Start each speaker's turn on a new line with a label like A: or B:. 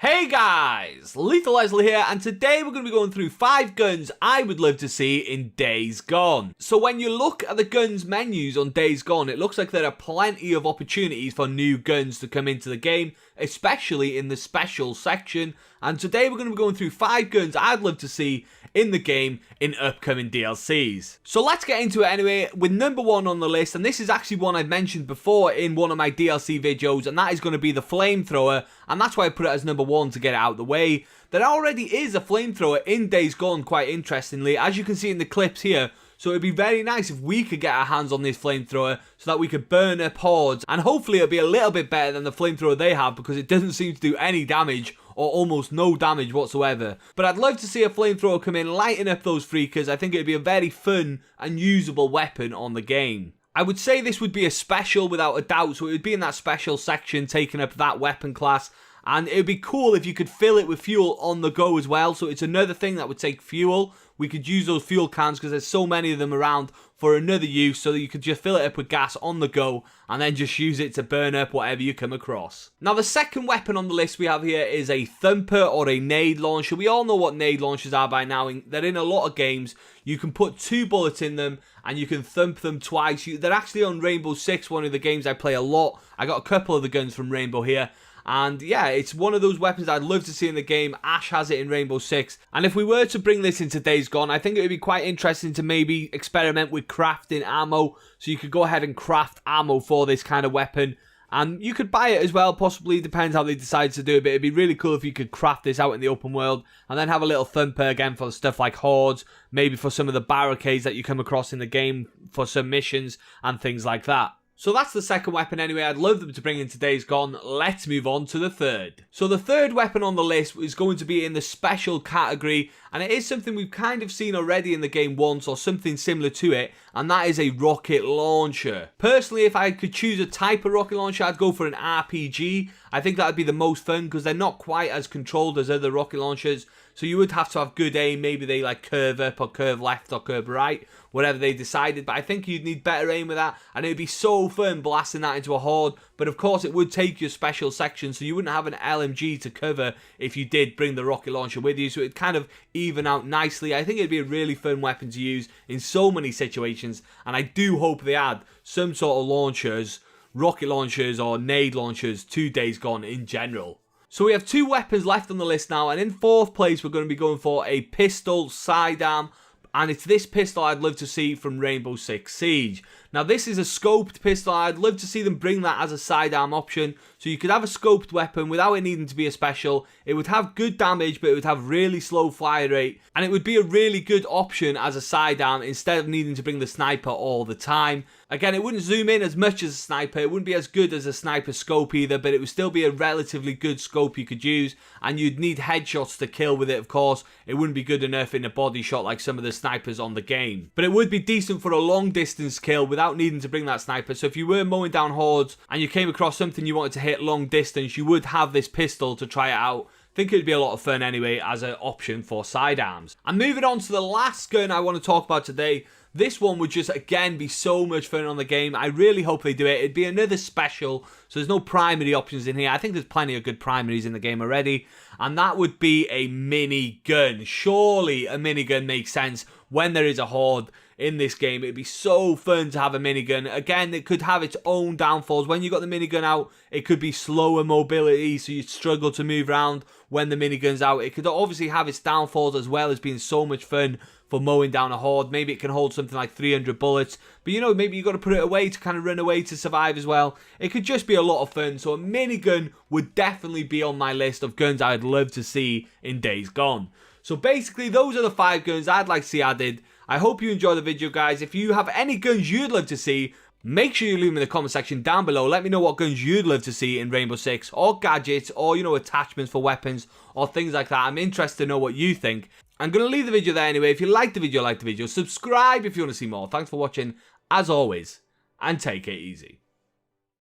A: Hey guys, Lethal Leslie here, and today we're going to be going through 5 guns I would love to see in Days Gone. So when you look at the guns menus on Days Gone, it looks like there are plenty of opportunities for new guns to come into the game, especially in the special section. And today we're going to be going through 5 guns I'd love to see in the game in upcoming DLCs. So let's get into it anyway with number 1 on the list, and this is actually one I've mentioned before in one of my DLC videos, and that is going to be the Flamethrower, and that's why I put it as number 1 to get it out of the way. There already is a Flamethrower in Days Gone, quite interestingly, as you can see in the clips here. So it'd be very nice if we could get our hands on this Flamethrower so that we could burn up hordes, and hopefully it'll be a little bit better than the Flamethrower they have, because it doesn't seem to do any damage or almost no damage whatsoever. But I'd love to see a Flamethrower come in, lighten up those freakers. I think it'd be a very fun and usable weapon on the game. I would say this would be a special without a doubt, so it would be in that special section taking up that weapon class. And it would be cool if you could fill it with fuel on the go as well. So it's another thing that would take fuel. We could use those fuel cans because there's so many of them around for another use, so that you could just fill it up with gas on the go and then just use it to burn up whatever you come across. Now the second weapon on the list we have here is a thumper or a nade launcher. We all know what nade launchers are by now. They're in a lot of games. You can put 2 bullets in them and you can thump them twice. They're actually on Rainbow Six, one of the games I play a lot. I got a couple of the guns from Rainbow here. And yeah, it's one of those weapons I'd love to see in the game. Ash has it in Rainbow Six. And if we were to bring this into Days Gone, I think it would be quite interesting to maybe experiment with crafting ammo. So you could go ahead and craft ammo for this kind of weapon. And you could buy it as well, possibly. Depends how they decide to do it. But it'd be really cool if you could craft this out in the open world. And then have a little thumper again for stuff like hordes. Maybe for some of the barricades that you come across in the game for some missions and things like that. So that's the second weapon anyway. I'd love them to bring into Days Gone. Let's move on to the third. So the third weapon on the list is going to be in the special category, and it is something we've kind of seen already in the game once, or something similar to it, and that is a rocket launcher. Personally, if I could choose a type of rocket launcher, I'd go for an RPG. I think that would be the most fun because they're not quite as controlled as other rocket launchers. So you would have to have good aim. Maybe they like curve up or curve left or curve right, whatever they decided. But I think you'd need better aim with that. And it'd be so fun blasting that into a horde. But of course it would take your special section. So you wouldn't have an LMG to cover if you did bring the rocket launcher with you. So it'd kind of even out nicely. I think it'd be a really fun weapon to use in so many situations. And I do hope they add some sort of launchers, rocket launchers or nade launchers to Days Gone in general. So we have 2 weapons left on the list now, and in 4th place we're going to be going for a pistol sidearm, and it's this pistol I'd love to see from Rainbow Six Siege. Now this is a scoped pistol. I'd love to see them bring that as a sidearm option, so you could have a scoped weapon without it needing to be a special. It would have good damage, but it would have really slow fire rate, and it would be a really good option as a sidearm instead of needing to bring the sniper all the time. Again, it wouldn't zoom in as much as a sniper. It wouldn't be as good as a sniper scope either, but it would still be a relatively good scope you could use, and you'd need headshots to kill with it, of course. It wouldn't be good enough in a body shot like some of the snipers on the game. But it would be decent for a long distance kill without needing to bring that sniper. So if you were mowing down hordes and you came across something you wanted to hit long distance, you would have this pistol to try it out. I think it'd be a lot of fun anyway as an option for sidearms. And moving on to the last gun I want to talk about today. This one would just, again, be so much fun on the game. I really hope they do it. It'd be another special, so there's no primary options in here. I think there's plenty of good primaries in the game already. And that would be a minigun. Surely a minigun makes sense when there is a horde in this game. It'd be so fun to have a minigun. Again, it could have its own downfalls. When you got the minigun out, it could be slower mobility, so you'd struggle to move around when the minigun's out. It could obviously have its downfalls as well as being so much fun for mowing down a horde. Maybe it can hold something like 300 bullets, but you know, maybe you got to put it away to kind of run away to survive as well. It could just be a lot of fun, so a minigun would definitely be on my list of guns I'd love to see in Days Gone. So basically, those are the 5 guns I'd like to see added. I hope you enjoyed the video, guys. If you have any guns you'd love to see, make sure you leave them in the comment section down below. Let me know what guns you'd love to see in Rainbow Six, or gadgets, or, you know, attachments for weapons, or things like that. I'm interested to know what you think. I'm going to leave the video there anyway. If you liked the video, like the video. Subscribe if you want to see more. Thanks for watching, as always, and take it easy.